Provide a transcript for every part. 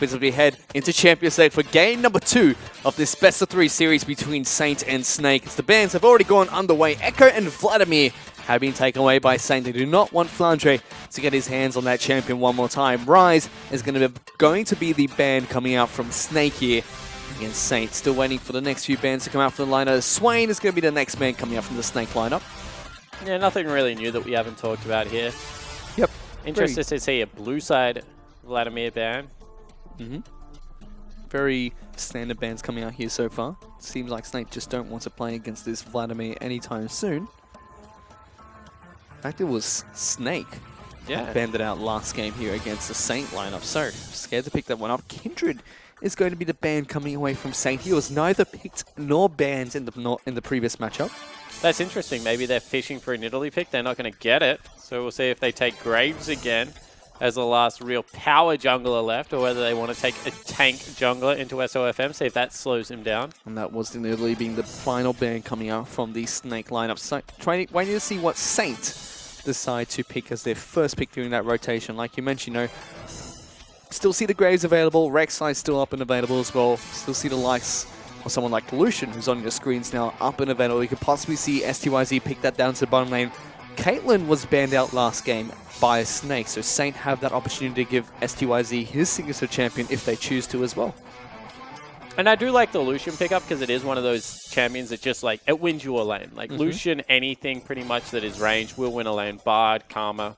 As we head into Champions League for game number 2 of this best of 3 series between Saint and Snake. As the bans have already gone underway, Ekko and Vladimir have been taken away by Saint. They do not want Flandre to get his hands on that champion one more time. Ryze is going to be the ban coming out from Snake here against Saint. Still waiting for the next few bans to come out from the lineup. Swain is going to be the next ban coming out from the Snake lineup. Yeah, nothing really new that we haven't talked about here. Yep. Interested to see a blue side Vladimir ban. Very standard bans coming out here so far. Seems like Snake just don't want to play against this Vladimir anytime soon. In fact, it was Snake that banned it out last game here against the Saint lineup. So, scared to pick that one up. Kindred is going to be the ban coming away from Saint. He was neither picked nor banned in the previous matchup. That's interesting. Maybe they're fishing for a Nidalee pick. They're not going to get it. So we'll see if they take Graves again as the last real power jungler left, or whether they want to take a tank jungler into SofM, see if that slows him down. And that was the Nidalee being the final ban coming out from the Snake lineup. So waiting to see what Saint decide to pick as their first pick during that rotation. Like you mentioned, still see the Graves available, Rek'Sai still up and available as well. Still see the likes of someone like Lucian, who's on your screens now, up and available. You could possibly see styz pick that down to the bottom lane. Caitlyn was banned out last game by a Snake, so Saint have that opportunity to give styz his signature champion if they choose to as well. And I do like the Lucian pickup because it is one of those champions that just like, it wins you a lane. Like Lucian, anything pretty much that is range will win a lane. Bard, Karma,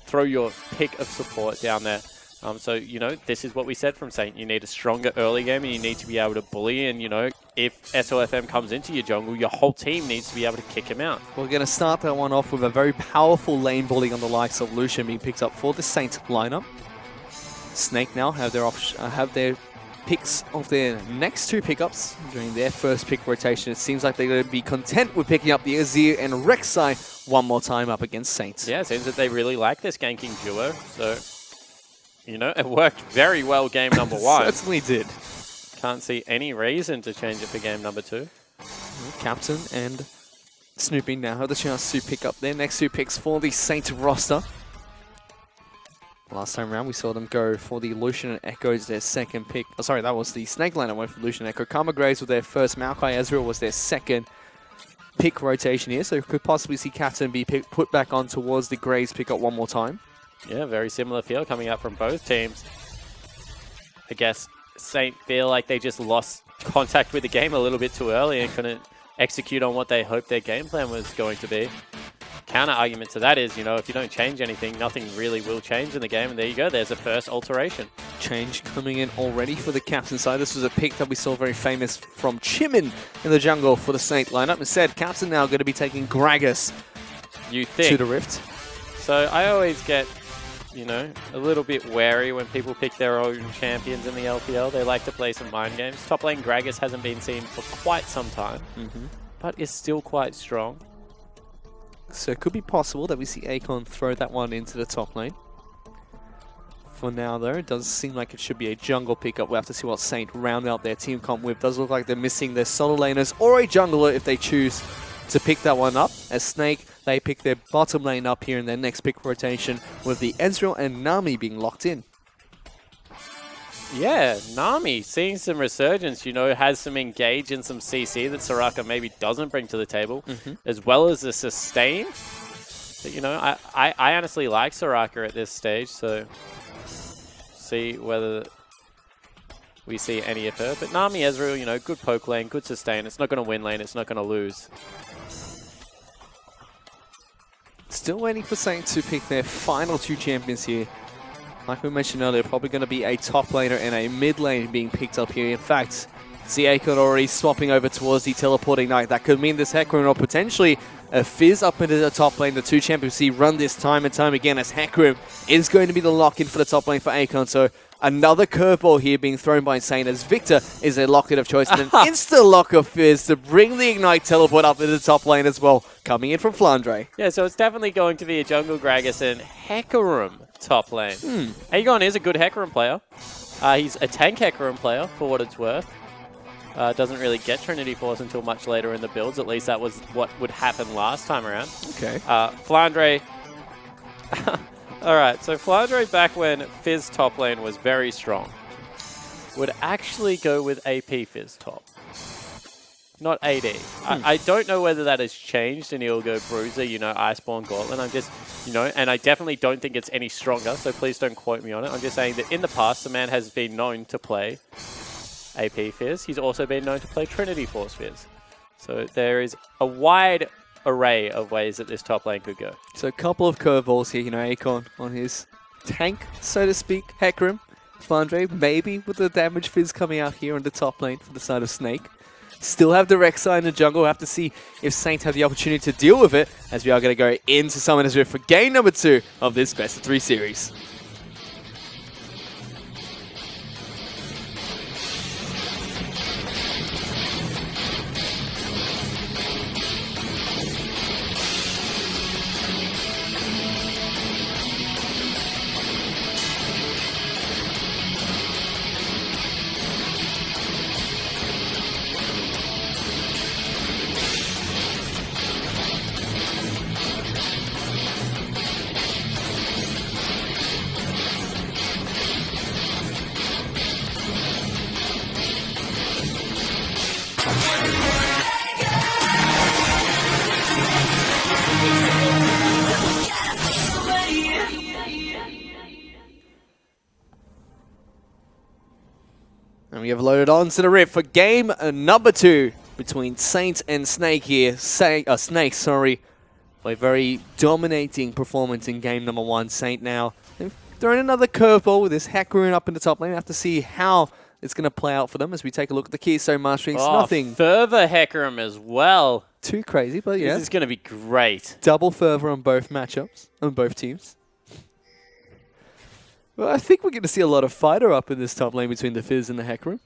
throw your pick of support down there. So, you know, this is what we said from Saint. You need a stronger early game and you need to be able to bully. And, you know, if SofM comes into your jungle, your whole team needs to be able to kick him out. We're going to start that one off with a very powerful lane bully on the likes of Lucian being picked up for the Saint lineup. Snake now have their picks of their next 2 pickups during their first pick rotation. It seems like they're going to be content with picking up the Azir and Rek'Sai one more time up against Saint. Yeah, it seems that they really like this ganking duo. So, you know, it worked very well game number 1. Certainly did. Can't see any reason to change it for game number 2. Captain and Snoopy now have the chance to pick up their next 2 picks for the Saint roster. Last time around, we saw them go for the Lucian and Ekko as their second pick. Oh, sorry, that was the Snake line that went for Lucian and Ekko. Karma Graves with their first. Maokai Ezreal was their second pick rotation here. So could possibly see Captain be put back on towards the Graves pickup one more time. Yeah, very similar feel coming out from both teams. I guess Saint feel like they just lost contact with the game a little bit too early and couldn't execute on what they hoped their game plan was going to be. Counter argument to that is, you know, if you don't change anything, nothing really will change in the game. And there you go, there's a first alteration. Change coming in already for the Captain side. This was a pick that we saw very famous from Chimin in the jungle for the Saint lineup. Instead, Captain now going to be taking Gragas to the Rift. So I always get, you know, a little bit wary when people pick their own champions in the LPL. They like to play some mind games. Top lane Gragas hasn't been seen for quite some time, but is still quite strong. So it could be possible that we see Acorn throw that one into the top lane. For now, though, it does seem like it should be a jungle pickup. We'll have to see what Saint round out their team comp with. Does look like they're missing their solo laners or a jungler if they choose to pick that one up. As Snake, they pick their bottom lane up here in their next pick rotation with the Ezreal and Nami being locked in. Yeah, Nami seeing some resurgence, you know, has some engage and some CC that Soraka maybe doesn't bring to the table, as well as the sustain. But, you know, I honestly like Soraka at this stage, so see whether we see any of her. But Nami, Ezreal, you know, good poke lane, good sustain. It's not going to win lane, it's not going to lose. Still waiting for Saint to pick their final 2 champions here. Like we mentioned earlier, probably going to be a top laner and a mid lane being picked up here. In fact, see Acorn already swapping over towards the teleporting knight. That could mean this Hecarim or potentially a Fizz up into the top lane. The 2 champions see run this time and time again as Hecarim is going to be the lock-in for the top lane for Acorn. So another curveball here being thrown by Saint as Viktor is a lock-in of choice. And an insta-lock of Fizz to bring the Ignite teleport up into the top lane as well, coming in from Flandre. Yeah, so it's definitely going to be a jungle Gragas and Hecarim top lane. Aegon is a good Hecarim player. He's a tank Hecarim player, for what it's worth. Doesn't really get Trinity Force until much later in the builds. At least that was what would happen last time around. Okay. Flandre. All right, so Flandre back when Fizz top lane was very strong. would actually go with AP Fizz top. Not AD. I don't know whether that has changed and he'll go Bruiser, you know, Iceborne Gauntlet. I'm just, you know, and I definitely don't think it's any stronger, so please don't quote me on it. I'm just saying that in the past, the man has been known to play AP Fizz. He's also been known to play Trinity Force Fizz. So there is a wide array of ways that this top lane could go. So a couple of curveballs here, you know, Acorn on his tank, so to speak, Hecarim. Flandre, maybe with the damage Fizz coming out here on the top lane for the side of Snake. Still have the Rek'Sai in the jungle. We'll have to see if Saints have the opportunity to deal with it, as we are going to go into Summoners Rift for game number 2 of this best of 3 series. And we have loaded on to the Rift for game number 2 between Saints and Snake here. Snake, sorry. For a very dominating performance in game number 1. Saint now they've thrown another curveball with this Hecarim up in the top lane. We have to see how it's going to play out for them as we take a look at the Keystone Mastery. Oh, nothing further Hecarim as well. Too crazy, but yeah. This is going to be great. Double fervor on both matchups, on both teams. Well, I think we're going to see a lot of fighter up in this top lane between the Fizz and the Hecarim.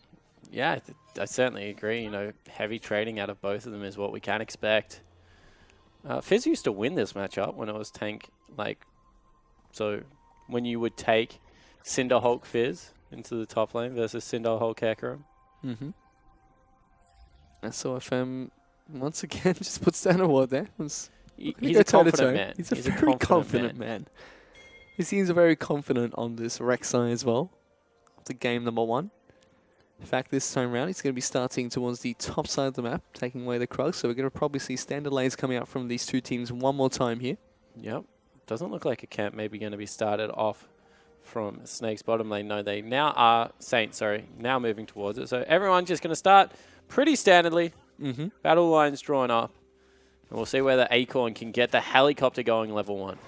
Yeah, I certainly agree. You know, heavy trading out of both of them is what we can expect. Fizz used to win this matchup when it was tank, like, so when you would take Cinder Hulk Fizz into the top lane versus Cinder Hulk Hecarim. Mm-hmm. SofM once again just puts down a ward there. He's a confident man. He's a very confident man. He seems very confident on this Rek'Sai as well. After game number 1. In fact, this time around, he's going to be starting towards the top side of the map, taking away the Krug. So we're going to probably see standard lanes coming out from these two teams one more time here. Yep. Doesn't look like a camp maybe going to be started off from Snake's bottom lane. No, they now are Saints, sorry, now moving towards it. So everyone's just going to start pretty standardly. Mm-hmm. Battle lines drawn up. And we'll see whether Acorn can get the helicopter going level 1.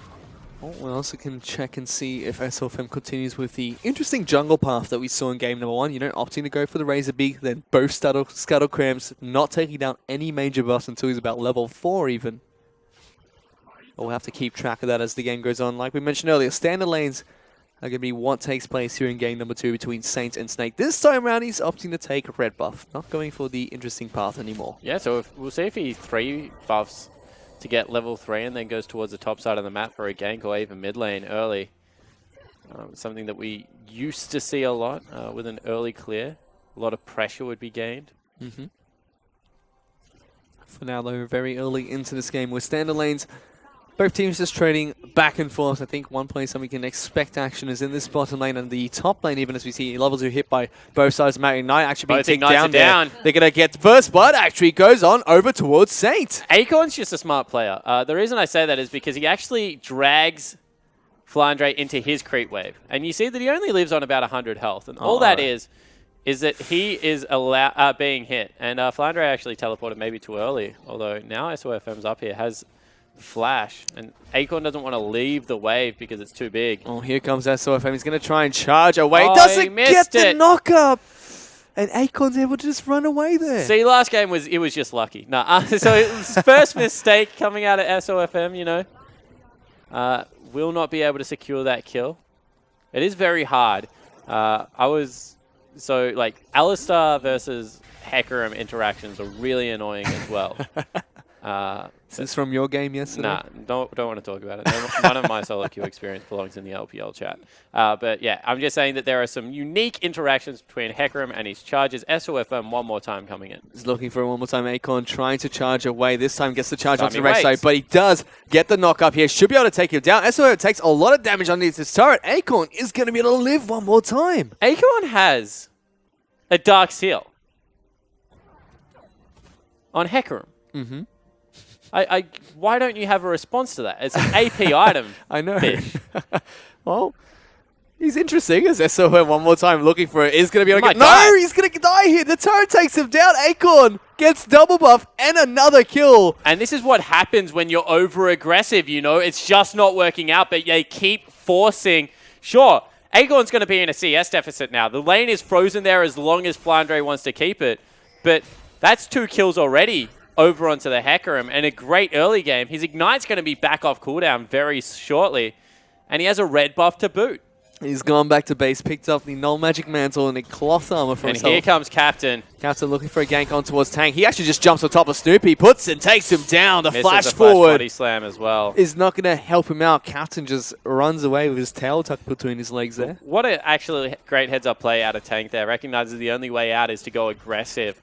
Oh, we also can check and see if SofM continues with the interesting jungle path that we saw in game number 1. You know, opting to go for the Razor Beak, then both Scuttle Crams, not taking down any major buffs until he's about level 4 even. But we'll have to keep track of that as the game goes on. Like we mentioned earlier, standard lanes are going to be what takes place here in game number 2 between Saints and Snake. This time around, he's opting to take red buff, not going for the interesting path anymore. Yeah, so we'll see if he 3 buffs to get level 3 and then goes towards the top side of the map for a gank or even mid lane early. Something that we used to see a lot with an early clear. A lot of pressure would be gained. Mm-hmm. For now, though, very early into this game with standard lanes. Both teams just trading back and forth. I think one place that we can expect action is in this bottom lane and the top lane, even as we see levels are hit by both sides. Matt and Knight actually being taken down there. They're going to get first blood, actually goes on over towards Saint. Acorn's just a smart player. The reason I say that is because he actually drags Flandre into his creep wave. And you see that he only lives on about 100 health. And all that is that he is being hit. And Flandre actually teleported maybe too early, although now SofM's up here, has Flash, and Acorn doesn't want to leave the wave because it's too big. Oh, here comes SofM. He's going to try and charge away. Oh, doesn't get the knock up. And Acorn's able to just run away there. See, last game was just lucky. No, so it was first mistake coming out of SofM, you know. Will not be able to secure that kill. It is very hard. Like Alistar versus Hecarim interactions are really annoying as well. Is this from your game yesterday? Nah, don't want to talk about it. None of my solo queue experience belongs in the LPL chat. But yeah, I'm just saying that there are some unique interactions between Hecarim and his charges. SofM one more time coming in. He's looking for it one more time. Acorn trying to charge away. This time gets the charge onto the Rek'Sai, but he does get the knock up here. Should be able to take him down. SofM takes a lot of damage underneath his turret. Acorn is going to be able to live one more time. Acorn has a Dark Seal on Hecarim. Mm-hmm. Why don't you have a response to that? It's an AP item. I know. Fish. Well, he's interesting as SofM one more time looking for it. Is going to be able to get... die. No, he's going to die here. The turret takes him down. Acorn gets double buff and another kill. And this is what happens when you're over-aggressive, you know? It's just not working out, but they keep forcing... Sure, Acorn's going to be in a CS deficit now. The lane is frozen there as long as Flandre wants to keep it. But that's 2 kills already over onto the Hecarim, and a great early game. His Ignite's going to be back off cooldown very shortly, and he has a red buff to boot. He's gone back to base, picked up the Null Magic Mantle and a cloth armor for himself. And here comes Captain. Captain looking for a gank on towards Tank. He actually just jumps on top of Snoopy, puts and takes him down. The flash forward body slam as well. is not going to help him out. Captain just runs away with his tail tucked between his legs there. What a actually great heads-up play out of Tank there. Recognizes the only way out is to go aggressive.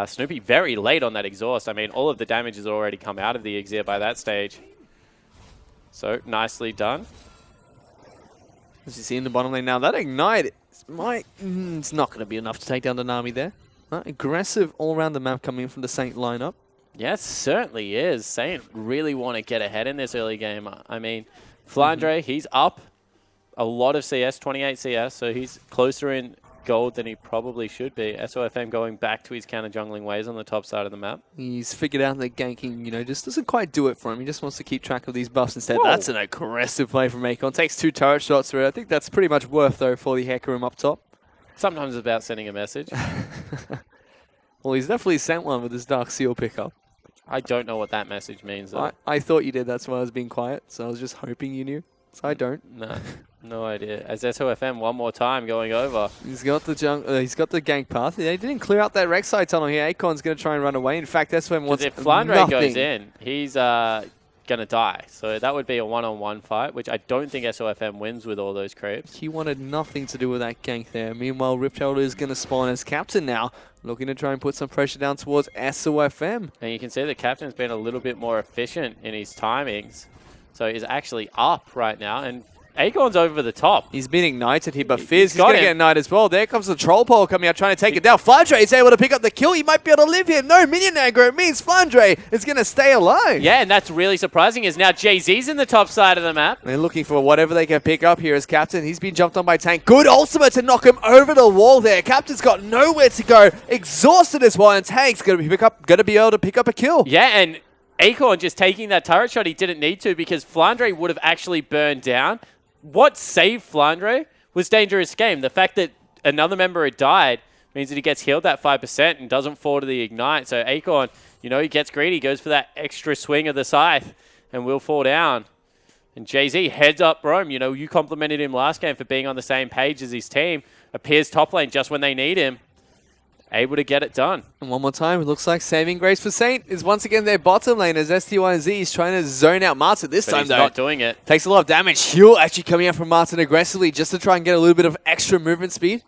Snoopy very late on that exhaust. I mean, all of the damage has already come out of the Azir by that stage. So, nicely done. As you see in the bottom lane now, that Ignite it's not going to be enough to take down the Nami there. Aggressive all around the map coming in from the Saint lineup. Yes, certainly is. Saint really want to get ahead in this early game. I mean, Flandre, he's up a lot of CS, 28 CS, so he's closer in gold than he probably should be. SofM going back to his counter jungling ways on the top side of the map. He's figured out that ganking, just doesn't quite do it for him. He just wants to keep track of these buffs instead. Whoa. That's an aggressive play from Acorn. Takes 2 turret shots through it. I think that's pretty much worth, though, for the Hecarim up top. Sometimes it's about sending a message. Well, he's definitely sent one with his Dark Seal pickup. I don't know what that message means, though. I thought you did. That's why I was being quiet. So I was just hoping you knew. So I don't. No. No idea. As SofM one more time going over. He's got the gank path. They didn't clear out that Rek'Sai tunnel here. Acorn's going to try and run away. In fact, SofM wants if Flandre nothing. goes in, he's going to die. So that would be a one-on-one fight, which I don't think SofM wins with all those creeps. He wanted nothing to do with that gank there. Meanwhile, Riptail is going to spawn as captain now, looking to try and put some pressure down towards SofM. And you can see the captain's been a little bit more efficient in his timings. So he's actually up right now, and Acorn's over the top. He's been ignited here, but Fizz is got going to get ignited as well. There comes the troll pole coming out, trying to take it down. Flandre is able to pick up the kill. He might be able to live here. No minion aggro. It means Flandre is going to stay alive. Yeah, and that's really surprising, is now Jiezou's in the top side of the map. They're looking for whatever they can pick up here as captain. He's been jumped on by Tank. Good ultimate to knock him over the wall there. Captain's got nowhere to go. Exhausted as well, and Tank's going to be able to pick up a kill. Yeah, and Acorn just taking that turret shot he didn't need to because Flandre would have actually burned down. What saved Flandre was Dangerous Game. The fact that another member had died means that he gets healed that 5% and doesn't fall to the Ignite. So Acorn, he gets greedy, goes for that extra swing of the scythe and will fall down. And Jiezou heads up Rome. You complimented him last game for being on the same page as his team. Appears top lane just when they need him. Able to get it done. And one more time, it looks like saving grace for Saint is once again their bottom lane as STYZ is trying to zone out Martin this time, he's though. Not doing it. Takes a lot of damage. Heal actually coming out from Martin aggressively just to try and get a little bit of extra movement speed.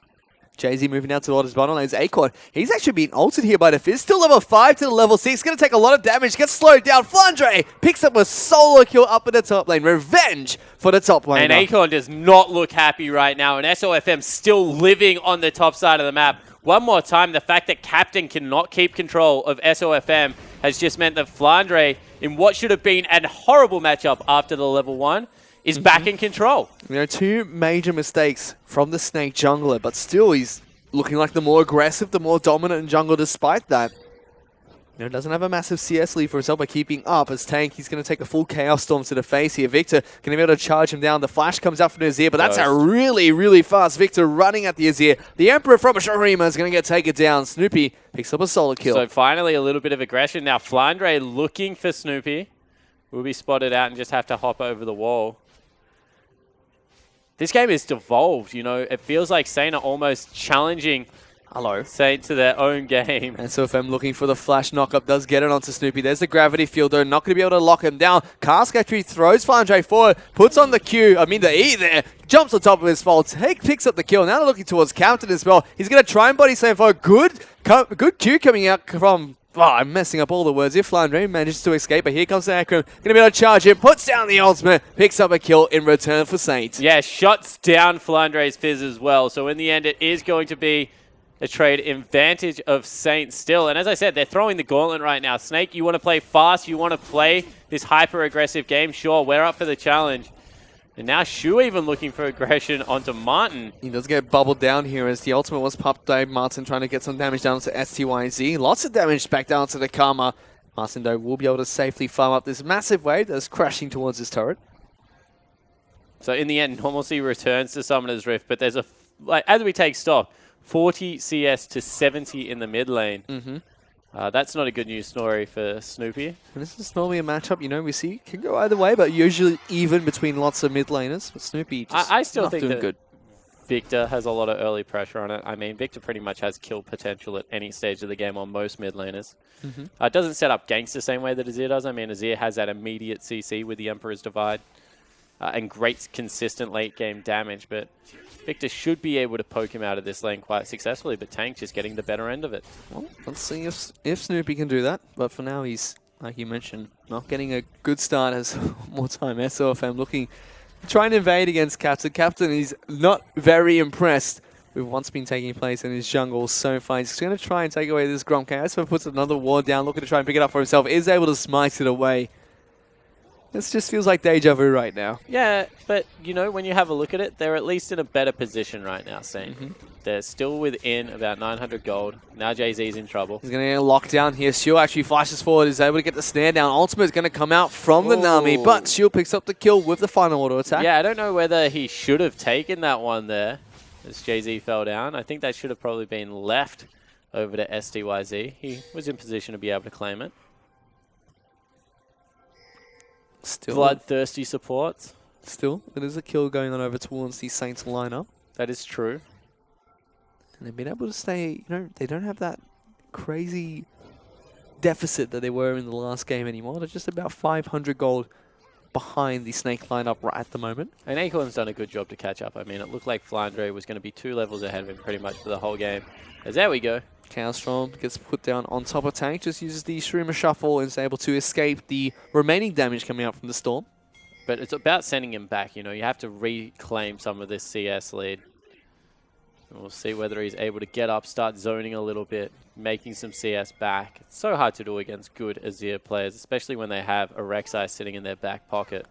Jiezou moving out towards his bottom lane's Acorn. He's actually being ulted here by the Fizz. Still level 5 to the level 6. Going to take a lot of damage. Gets slowed down. Flandre picks up a solo kill up in the top lane. Revenge for the top lane. And Acorn does not look happy right now. And SofM still living on the top side of the map. One more time, the fact that Captain cannot keep control of SofM has just meant that Flandre, in what should have been a horrible matchup after the level 1, is back in control. 2 major mistakes from the Snake jungler, but still he's looking like the more aggressive, the more dominant jungler despite that. Doesn't have a massive CS lead for himself by keeping up as Tank. He's going to take a full Chaos Storm to the face here. Viktor going to be able to charge him down. The flash comes out from the Azir, but that's a really, really fast Viktor running at the Azir. The Emperor from Shurima is going to get taken down. Snoopy picks up a solid kill. So finally a little bit of aggression. Now Flandre looking for Snoopy. Will be spotted out and just have to hop over the wall. This game is devolved, It feels like Saint are almost challenging Saint to their own game. And SofM looking for the flash knockup, does get it onto Snoopy. There's the gravity field, though, not going to be able to lock him down. Cask actually throws Flandre forward, puts on the E there, jumps on top of his fall, picks up the kill. Now they're looking towards Captain as well. He's going to try and body slam for a good Q coming out from... Oh, I'm messing up all the words. If Flandre manages to escape, but here comes the Ekko. Going to be able to charge him, puts down the ultimate, picks up a kill in return for Saint. Yeah, shuts down Flandre's Fizz as well. So in the end, it is going to be a trade advantage of Saint still. And as I said, they're throwing the gauntlet right now. Snake, you want to play fast, you want to play this hyper-aggressive game, sure, we're up for the challenge. And now Shu even looking for aggression onto Martin. He does get bubbled down here as the ultimate was popped by Martin, trying to get some damage down to styz. Lots of damage back down to the Karma. Martin, though, will be able to safely farm up this massive wave that's crashing towards his turret. So in the end, normalcy returns to Summoner's Rift, but there's a, as we take stock, 40 CS to 70 in the mid lane. That's not a good news story for Snoopy. And this is normally a matchup, you know, we see can go either way, but usually even between lots of mid laners. But Snoopy just I still not think doing that good. Victor has a lot of early pressure on it. I mean, Victor pretty much has kill potential at any stage of the game on most mid laners. It doesn't set up ganks the same way that Azir does. I mean, Azir has that immediate CC with the Emperor's Divide and great consistent late game damage, but Victor should be able to poke him out of this lane quite successfully, but Tank just getting the better end of it. Well, let's see if Snoopy can do that. But for now, he's, like you mentioned, not getting a good start as more time. SofM looking, trying to invade against Captain. Captain is not very impressed with what's been taking place in his jungle so far. He's going to try and take away this Gromp. SofM puts another ward down, looking to try and pick it up for himself. Is able to smite it away. This just feels like deja vu right now. Yeah, but, you know, when you have a look at it, they're at least in a better position right now, Saint. They're still within about 900 gold. Now Jiezou's in trouble. He's going to get locked down here. Shield actually flashes forward, is able to get the snare down. Ultimate is going to come out from the Nami, but Shield picks up the kill with the final auto attack. Yeah, I don't know whether he should have taken that one there as Jiezou fell down. I think that should have probably been left over to styz. He was in position to be able to claim it. Still, bloodthirsty supports. Still, there is a kill going on over towards the Saints lineup. That is true. And they've been able to stay, you know, they don't have that crazy deficit that they were in the last game anymore. They're just about 500 gold behind the Snake lineup right at the moment. And Acorn's done a good job to catch up. I mean, it looked like Flandre was going to be 2 levels ahead of him pretty much for the whole game. As there we go. Chaos Storm gets put down on top of Tank, just uses the Streamer Shuffle and is able to escape the remaining damage coming out from the Storm. But it's about sending him back, you know. You have to reclaim some of this CS lead. And we'll see whether he's able to get up, start zoning a little bit, making some CS back. It's so hard to do against good Azir players, especially when they have a Rek'Sai sitting in their back pocket.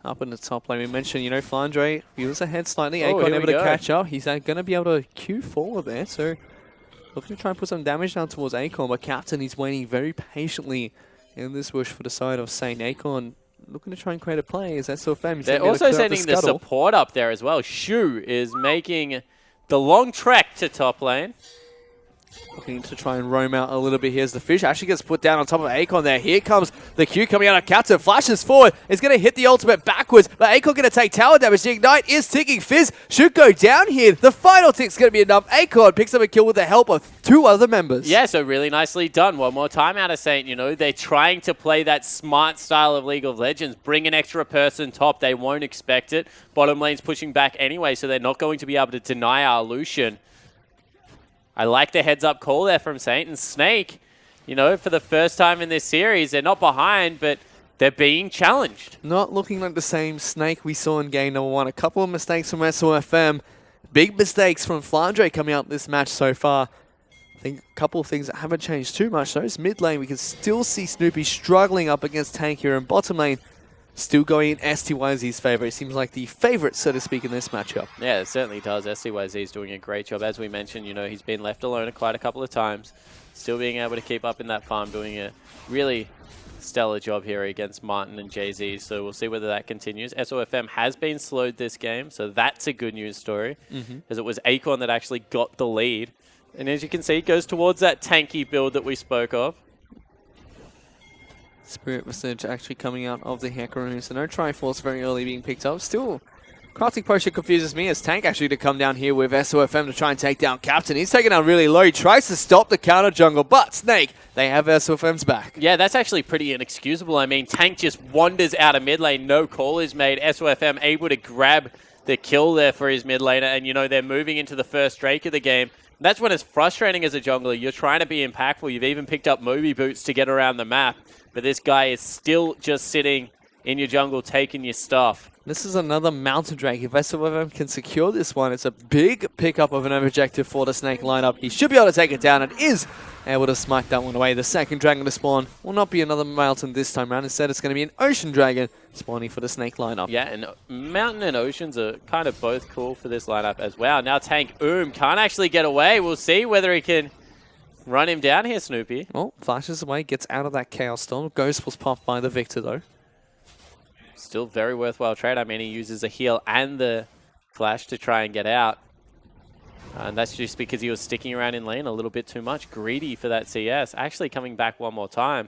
Up in the top lane, we mentioned, you know, Flandre, he was ahead slightly. Oh, Acorn able to catch up. He's going to be able to queue forward there, so looking to try and put some damage down towards Acorn, but Captain is waiting very patiently in this bush for the side of Saint. Acorn looking to try and create a play. Is that SofM? They're also sending the support up there as well. Shu is making the long trek to top lane. Looking to try and roam out a little bit. Here's the fish. Actually gets put down on top of Acorn there. Here comes the Q coming out of Captain. Flashes forward. Is going to hit the ultimate backwards. But Acorn going to take tower damage. The Ignite is ticking. Fizz should go down here. The final tick's going to be enough. Acorn picks up a kill with the help of 2 other members. Yeah, so really nicely done. One more time out of Saint. You know, they're trying to play that smart style of League of Legends. Bring an extra person top. They won't expect it. Bottom lane's pushing back anyway, so they're not going to be able to deny our Lucian. I like the heads-up call there from Saint. And Snake, you know, for the first time in this series, they're not behind, but they're being challenged. Not looking like the same Snake we saw in game number 1. A couple of mistakes from SofM. Big mistakes from Flandre coming out this match so far. I think a couple of things that haven't changed too much, though. It's mid lane. We can still see Snoopy struggling up against Tank here, and bottom lane still going in styz's favor. It seems like the favorite, so to speak, in this matchup. Yeah, it certainly does. styz is doing a great job. As we mentioned, you know, he's been left alone quite a couple of times. Still being able to keep up in that farm, doing a really stellar job here against Martin and Jiezou. So we'll see whether that continues. SofM has been slowed this game, so that's a good news story. As it was Acorn that actually got the lead. And as you can see, it goes towards that tanky build that we spoke of. Spirit Visage actually coming out of the Hecarim, so no Triforce very early being picked up. Still, Crafting Potion confuses me as Tank actually to come down here with SofM to try and take down Captain. He's taken down really low. He tries to stop the counter jungle, but Snake, they have SofM's back. Yeah, that's actually pretty inexcusable. I mean, Tank just wanders out of mid lane. No call is made. SofM able to grab the kill there for his mid laner, and, you know, they're moving into the first Drake of the game. That's when it's frustrating as a jungler. You're trying to be impactful. You've even picked up Moby boots to get around the map. But this guy is still just sitting in your jungle, taking your stuff. This is another Mountain Drake. If SofM can secure this one, it's a big pickup of an objective for the Snake lineup. He should be able to take it down and is able to smite that one away. The second dragon to spawn will not be another mountain this time around. Instead, it's going to be an ocean dragon spawning for the Snake lineup. Yeah, and mountain and oceans are kind of both cool for this lineup as well. Now Tank can't actually get away. We'll see whether he can run him down here, Snoopy. Oh, flashes away, gets out of that Chaos Storm. Ghost was popped by the Viktor, though. Still very worthwhile trade. I mean, he uses a heal and the flash to try and get out. And that's just because he was sticking around in lane a little bit too much. Greedy for that CS. Actually coming back one more time.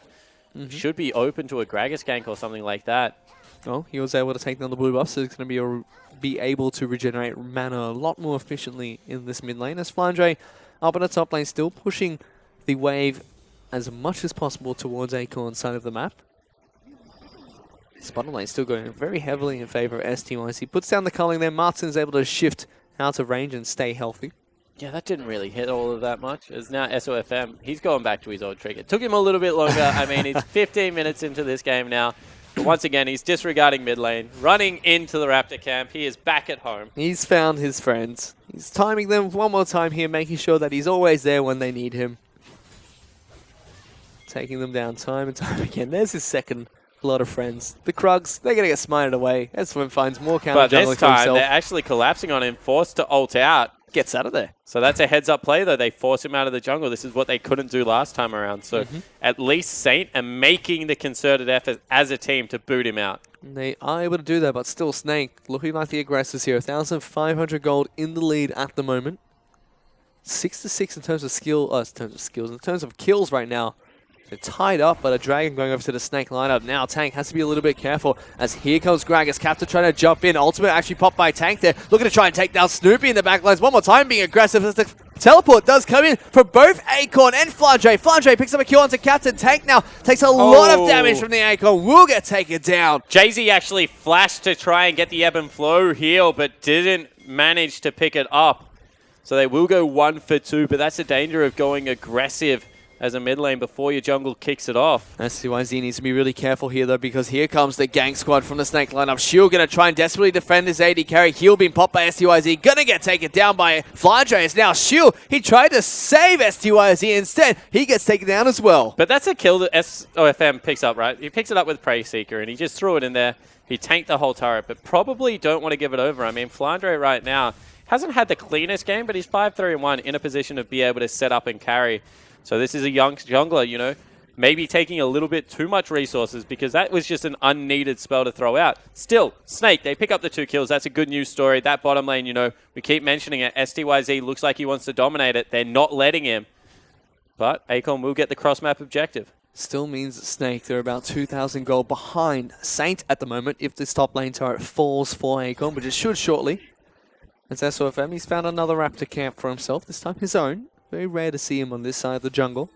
Should be open to a Gragas gank or something like that. Oh, he was able to take down the blue buff, so he's going to be able to regenerate mana a lot more efficiently in this mid lane. As Flandre up in the top lane, still pushing the wave as much as possible towards Acorn side of the map. This bottom lane still going very heavily in favor of styz. He puts down the culling there. Martin's able to shift out of range and stay healthy. Yeah, that didn't really hit all of that much. As now SofM, he's going back to his old trick. It took him a little bit longer. I mean, he's 15 minutes into this game now. But once again, he's disregarding mid lane, running into the Raptor camp. He is back at home. He's found his friends. He's timing them one more time here, making sure that he's always there when they need him. Taking them down time and time again. There's his second lot of friends. The Krugs, they're going to get smited away. SofM finds more counter But jungling this for time, himself. they're actually collapsing on him, forced to ult out. Gets out of there. So that's a heads-up play, though. They force him out of the jungle. This is what they couldn't do last time around. So at least Saint are making the concerted effort as a team to boot him out. They are able to do that, but still Snake looking like the aggressors here. 1,500 gold in the lead at the moment. 6-6 in terms of in terms of kills right now. They're tied up, but a dragon going over to the Snake lineup. Now Tank has to be a little bit careful as here comes Gragas. Captain trying to jump in. Ultimate actually popped by Tank there. Looking to try and take down Snoopy in the backlines one more time, being aggressive as the teleport does come in for both Acorn and Flandre. Flandre picks up a kill onto Captain. Tank now takes a lot of damage from the Acorn. Will get taken down. Jiezou actually flashed to try and get the ebb and flow heal, but didn't manage to pick it up. So they will go 1 for 2, but that's the danger of going aggressive as a mid lane before your jungle kicks it off. styz needs to be really careful here, though, because here comes the gank squad from the Snake lineup. Shield going to try and desperately defend his AD carry. Heal being popped by styz. Going to get taken down by Flandre. It's now Shield. He tried to save styz. Instead, he gets taken down as well. But that's a kill that SofM picks up, right? He picks it up with Prey Seeker, and he just threw it in there. He tanked the whole turret, but probably don't want to give it over. I mean, Flandre right now hasn't had the cleanest game, but he's 5-3-1 in a position to be able to set up and carry. So this is a young jungler, you know, maybe taking a little bit too much resources because that was just an unneeded spell to throw out. Still, Snake, they pick up the 2 kills. That's a good news story. That bottom lane, you know, we keep mentioning it. styz looks like he wants to dominate it. They're not letting him. But Acorn will get the cross-map objective. Still means that Snake, they're about 2,000 gold behind Saint at the moment if this top lane turret falls for Acorn, but it should shortly. As SofM, he's found another Raptor camp for himself, this time his own. Very rare to see him on this side of the jungle.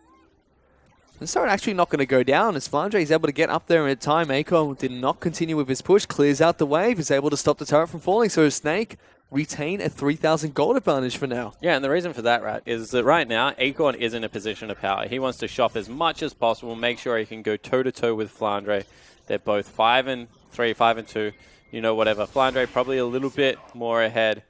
This turret actually not going to go down as Flandre is able to get up there in time. Ekko did not continue with his push, clears out the wave, is able to stop the turret from falling. So Snake retain a 3,000 gold advantage for now. Yeah, and the reason for that, right, is that right now Acorn is in a position of power. He wants to shop as much as possible, make sure he can go toe-to-toe with Flandre. They're both 5-3, 5-2, you know, whatever. Flandre probably a little bit more ahead,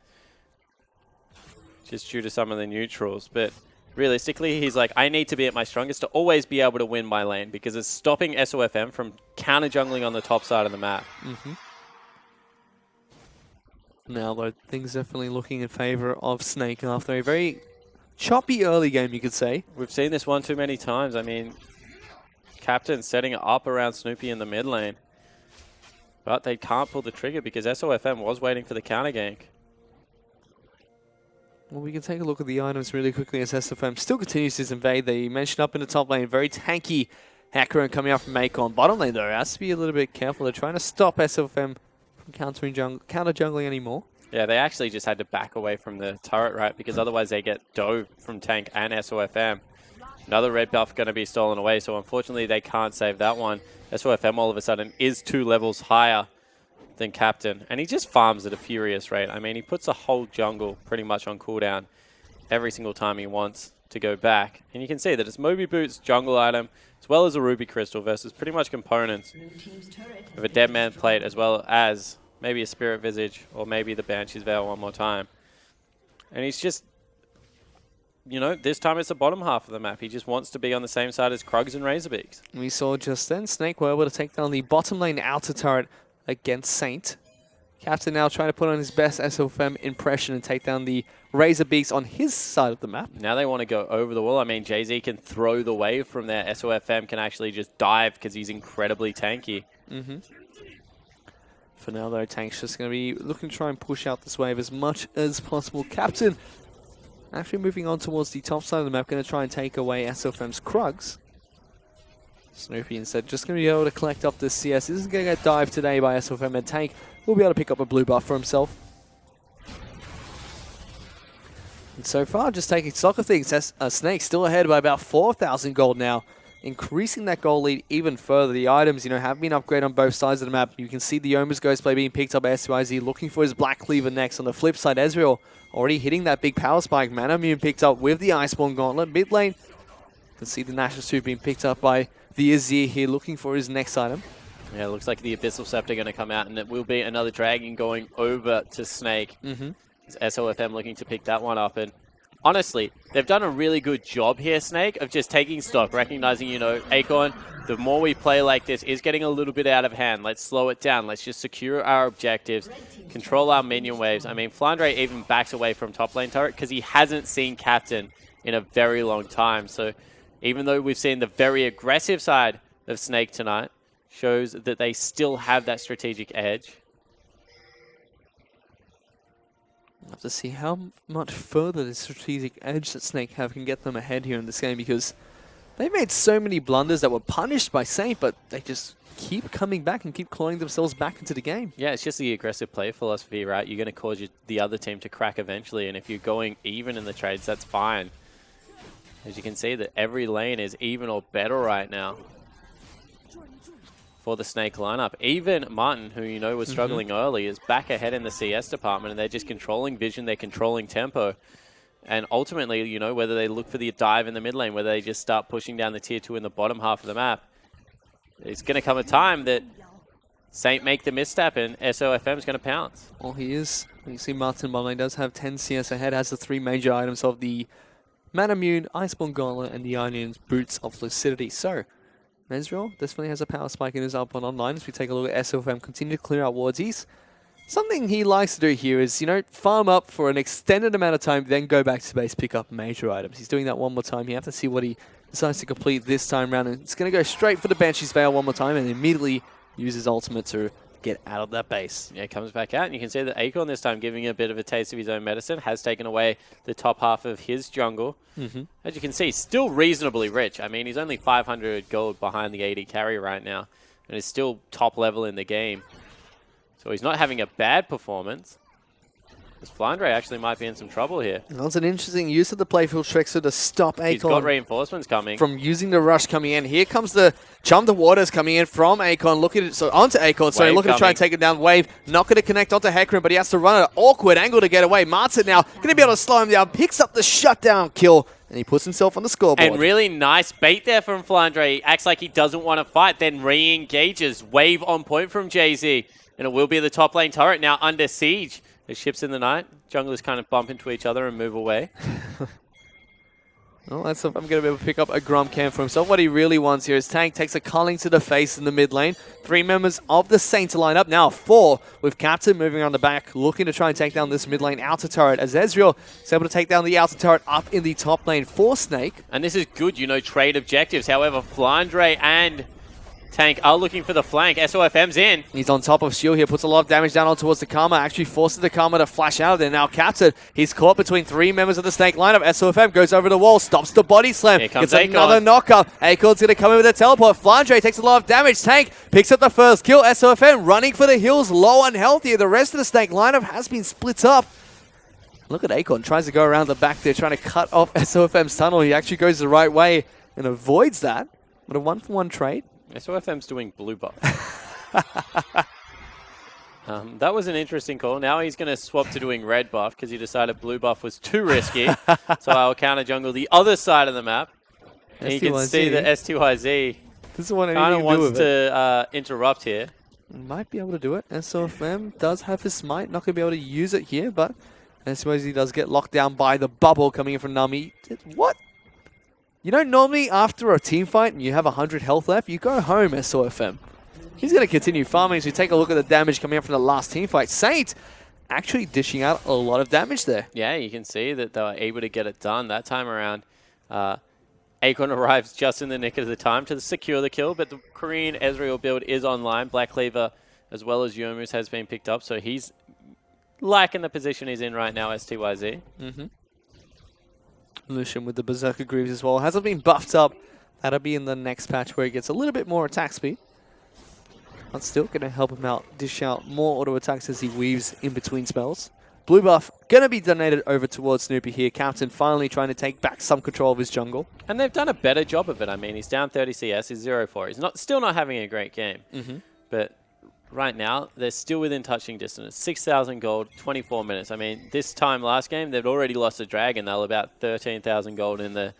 just due to some of the neutrals. But realistically, he's like, I need to be at my strongest to always be able to win my lane because it's stopping SofM from counter-jungling on the top side of the map. Now, though, things definitely looking in favor of Snake after a very choppy early game, you could say. We've seen this one too many times. I mean, Captain setting it up around Snoopy in the mid lane. But they can't pull the trigger because SofM was waiting for the counter gank. Well, we can take a look at the items really quickly as SofM still continues to invade. They mentioned up in the top lane, very tanky Hecarim coming out from Acorn. Bottom lane, though, has to be a little bit careful. They're trying to stop SofM from counter-jungling anymore. Yeah, they actually just had to back away from the turret, right? Because otherwise they get dove from tank and SofM. Another red buff going to be stolen away, so unfortunately they can't save that one. SofM all of a sudden is 2 levels higher than Captain, and he just farms at a furious rate. I mean, he puts a whole jungle pretty much on cooldown every single time he wants. to go back. And you can see that it's Moby Boots, jungle item, as well as a Ruby Crystal versus pretty much components of a Dead Man Plate, as well as maybe a Spirit Visage or maybe the Banshee's Veil one more time. And he's just, you know, this time it's the bottom half of the map. He just wants to be on the same side as Krugs and Razorbeaks. We saw just then Snake were able to take down the bottom lane outer turret against Saint. Captain now trying to put on his best SofM impression and take down the Razorbeaks on his side of the map. Now they want to go over the wall. I mean, Jiezou can throw the wave from there. SofM can actually just dive because he's incredibly tanky. For now, though, Tank's just going to be looking to try and push out this wave as much as possible. Captain actually moving on towards the top side of the map, going to try and take away SofM's Krugs. Snoopy instead just going to be able to collect up this CS. This is going to get dived today by SofM, and Tank will be able to pick up a blue buff for himself. And so far, just taking stock of things, Snake still ahead by about 4,000 gold now, increasing that gold lead even further. The items, you know, have been upgraded on both sides of the map. You can see the Yoma's Ghostblade being picked up by SYZ, looking for his Black Cleaver next. On the flip side, Ezreal already hitting that big power spike. Mana Immune picked up with the Iceborne Gauntlet. Mid lane, you can see the National Suit being picked up by the Azir here, looking for his next item. Yeah, it looks like the Abyssal Scepter going to come out, and it will be another Dragon going over to Snake. SofM looking to pick that one up, and honestly, they've done a really good job here, Snake, of just taking stock, recognizing, you know, Acorn, the more we play like this, is getting a little bit out of hand. Let's slow it down. Let's just secure our objectives, control our minion waves. I mean, Flandre even backs away from top lane turret because he hasn't seen Captain in a very long time. So even though we've seen the very aggressive side of Snake tonight, shows that they still have that strategic edge. We'll have to see how much further the strategic edge that Snake have can get them ahead here in this game, because they made so many blunders that were punished by Saint, but they just keep coming back and keep clawing themselves back into the game. Yeah, it's just the aggressive play philosophy, right? You're going to cause the other team to crack eventually, and if you're going even in the trades, that's fine. As you can see, that every lane is even or better right now for the Snake lineup. Even Martin, who you know was struggling early, is back ahead in the CS department, and they're just controlling vision, they're controlling tempo. And ultimately, you know, whether they look for the dive in the mid lane, whether they just start pushing down the tier 2 in the bottom half of the map, it's going to come a time that Saint make the misstep and SofM's going to pounce. Well, he is. You see Martin bottom lane does have 10 CS ahead, has the 3 major items of the Mana Immune, Iceborne Gauntlet, and the Ion's Boots of Lucidity. So, Ezreal definitely has a power spike in his up on online. As we take a look at SofM, continue to clear out wards. Something he likes to do here is, you know, farm up for an extended amount of time, then go back to base, pick up major items. He's doing that one more time. You have to see what he decides to complete this time around. And it's going to go straight for the Banshee's Veil one more time and immediately use his ultimate to get out of that base. Yeah, it comes back out, and you can see that Acorn this time giving a bit of a taste of his own medicine, has taken away the top half of his jungle. As you can see, still reasonably rich. I mean, he's only 500 gold behind the AD carry right now, and is still top level in the game. So he's not having a bad performance. This Flandre actually might be in some trouble here. That's an interesting use of the playfield trickster to stop Acorn. He's got reinforcements coming. From using the rush coming in. Here comes the Chum the Waters coming in from Acorn. Looking at it, so onto Acorn. So looking to try and take it down. Wave not going to connect onto Hecarim, but he has to run an awkward angle to get away. Martin now going to be able to slow him down. Picks up the shutdown kill, and he puts himself on the scoreboard. And really nice bait there from Flandre. He acts like he doesn't want to fight, then re-engages. Wave on point from Jiezou. And it will be the top lane turret now under siege. The ships in the night. Junglers kind of bump into each other and move away. Well, I'm going to be able to pick up a Grum Cam for himself. What he really wants here is Tank takes a culling to the face in the mid lane. 3 members of the Saint to line up. Now 4 with Captain moving on the back, looking to try and take down this mid lane outer turret as Ezreal is able to take down the outer turret up in the top lane for Snake. And this is good, you know, trade objectives. However, Flandre and Tank are looking for the flank. SofM's in. He's on top of shield here, puts a lot of damage down on towards the Karma, actually forces the Karma to flash out of there. Now Captain, he's caught between 3 members of the Snake lineup. SofM goes over the wall, stops the body slam, gets another knockup. Acorn's going to come in with a teleport. Flandre takes a lot of damage. Tank picks up the first kill. SofM running for the hills, low and healthy. The rest of the Snake lineup has been split up. Look at Acorn, tries to go around the back there, trying to cut off SofM's tunnel. He actually goes the right way and avoids that. But a 1-for-1 trade. SofM's doing blue buff. That was an interesting call. Now he's going to swap to doing red buff because he decided blue buff was too risky. So I'll counter jungle the other side of the map. And you can see that styz kind of wants to interrupt here. Might be able to do it. SofM does have his smite. Not going to be able to use it here, but styz does get locked down by the bubble coming in from Nami. What? You know, normally after a team fight and you have 100 health left, you go home, SofM. He's going to continue farming as we take a look at the damage coming up from the last team fight. Saint actually dishing out a lot of damage there. Yeah, you can see that they were able to get it done that time around. Acorn arrives just in the nick of the time to secure the kill, but the Korean Ezreal build is online. Black Cleaver as well as Youmu's has been picked up, so he's liking the position he's in right now, styz. Lucian with the Berserker Greaves as well. Hasn't been buffed up. That'll be in the next patch where he gets a little bit more attack speed. But still going to help him out, dish out more auto attacks as he weaves in between spells. Blue buff going to be donated over towards Snoopy here. Captain finally trying to take back some control of his jungle. And they've done a better job of it. I mean, he's down 30 CS, he's 0-4. He's still not having a great game. But right now, they're still within touching distance. 6,000 gold, 24 minutes. I mean, this time last game, they'd already lost a dragon. They were about 13,000 gold in the...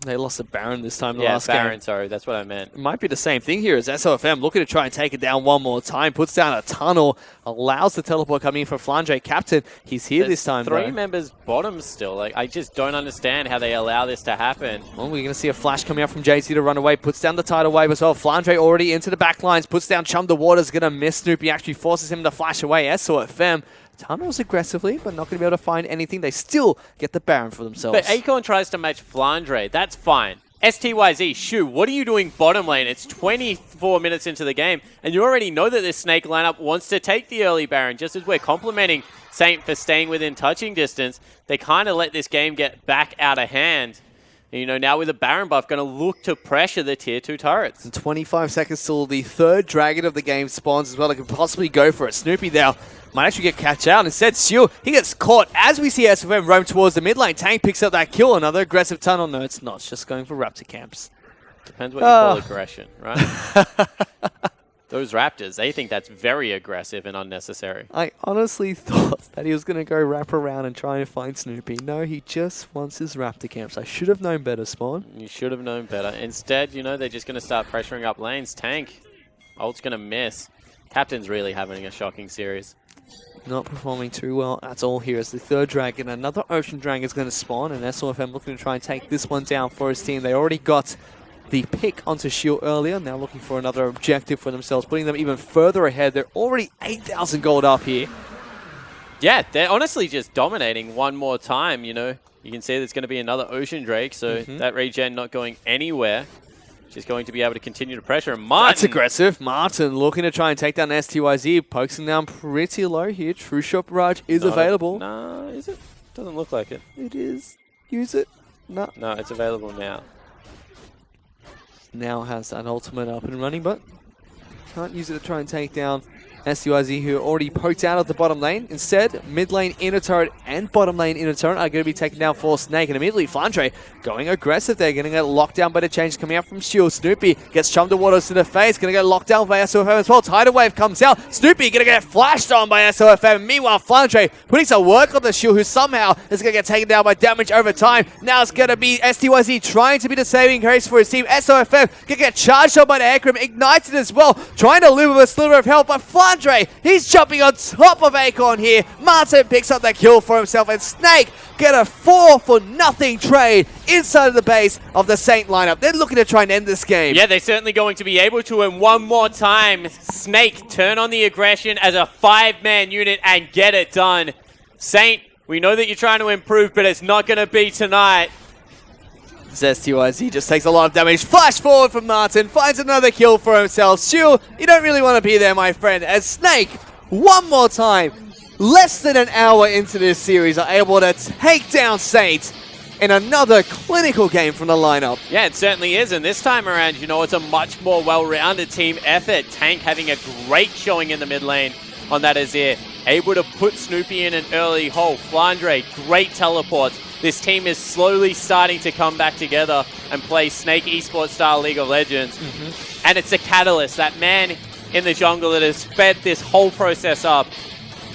They lost a Baron this time. Yeah, Baron, sorry. That's what I meant. It might be the same thing here as SofM looking to try and take it down one more time. Puts down a tunnel. Allows the teleport coming in from Flandre. Captain, he's here this time, three members bottom still. Like, I just don't understand how they allow this to happen. Well, we're going to see a flash coming out from Jiezou to run away. Puts down the tidal wave as well. Flandre already into the back lines. Puts down Chum the Water's going to miss Snoopy. Actually forces him to flash away. SofM tunnels aggressively, but not going to be able to find anything. They still get the Baron for themselves. But Acorn tries to match Flandre. That's fine. styz, Shu, what are you doing bottom lane? It's 24 minutes into the game, and you already know that this Snake lineup wants to take the early Baron. Just as we're complimenting Saint for staying within touching distance, they kind of let this game get back out of hand. And, you know, now with the Baron buff, going to look to pressure the tier 2 turrets. And 25 seconds till the third dragon of the game spawns as well. They could possibly go for it. Snoopy now might actually get catch out. Instead, Sue, he gets caught as we see SofM roam towards the mid lane. Tank picks up that kill. Another aggressive tunnel. No, it's not. It's just going for Raptor camps. Depends what you call aggression, right? Those Raptors, they think that's very aggressive and unnecessary. I honestly thought that he was going to go wrap around and try and find Snoopy. No, he just wants his Raptor camps. I should have known better, Spawn. You should have known better. Instead, you know, they're just going to start pressuring up lanes. Tank, ult's going to miss. Captain's really having a shocking series. Not performing too well at all here as the third dragon. Another Ocean Dragon is going to spawn, and SofM looking to try and take this one down for his team. They already got the pick onto Shield earlier, now looking for another objective for themselves, putting them even further ahead. They're already 8,000 gold up here. Yeah, they're honestly just dominating one more time, you know. You can see there's going to be another Ocean Drake, so that regen not going anywhere. Just going to be able to continue to pressure. Martin. That's aggressive. Martin looking to try and take down styz. Pokes him down pretty low here. True Shot Barrage is available. No, is it? Doesn't look like it. It is. Use it. No. No, it's available now. Now has that ultimate up and running, but can't use it to try and take down styz, who already poked out of the bottom lane. Instead, mid lane inner turret and bottom lane inner turret are going to be taken down for Snake, and immediately Flandre going aggressive there, getting a lockdown by the change coming out from Shield. Snoopy gets Chum the Waters to the face, going to get locked down by SofM as well. Tidal Wave comes out. Snoopy going to get flashed on by SofM. Meanwhile, Flandre putting some work on the Shield, who somehow is going to get taken down by damage over time. Now it's going to be styz trying to be the saving grace for his team. SofM going to get charged on by the Hecarim, ignited as well, trying to live with a sliver of health, but Flandre, he's jumping on top of Acorn here. Martin picks up that kill for himself, and Snake get a 4-for-0 trade inside of the base of the Saint lineup. They're looking to try and end this game. Yeah, they're certainly going to be able to, and one more time, Snake turn on the aggression as a 5-man unit and get it done. Saint, we know that you're trying to improve, but it's not going to be tonight. styz just takes a lot of damage. Flash forward from Martin, finds another kill for himself. Shu, you don't really want to be there, my friend, as Snake, one more time, less than an hour into this series, are able to take down Saint in another clinical game from the lineup. Yeah, it certainly is, and this time around, you know, it's a much more well-rounded team effort. Tank having a great showing in the mid lane on that Azir, able to put Snoopy in an early hole. Flandre, great teleports. This team is slowly starting to come back together and play Snake eSport style League of Legends. And it's a catalyst. That man, in the jungle that has sped this whole process up.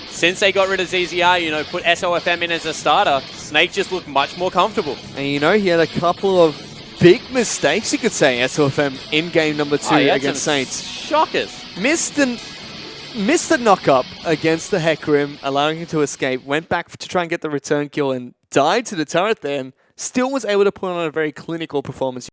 Since they got rid of ZZR, you know, put SofM in as a starter, Snake just looked much more comfortable. And you know, he had a couple of big mistakes, you could say, SofM in game number 2 against Saints. Shockers. Missed the knock-up against the Hecarim, allowing him to escape, went back to try and get the return kill and died to the turret there, and still was able to put on a very clinical performance.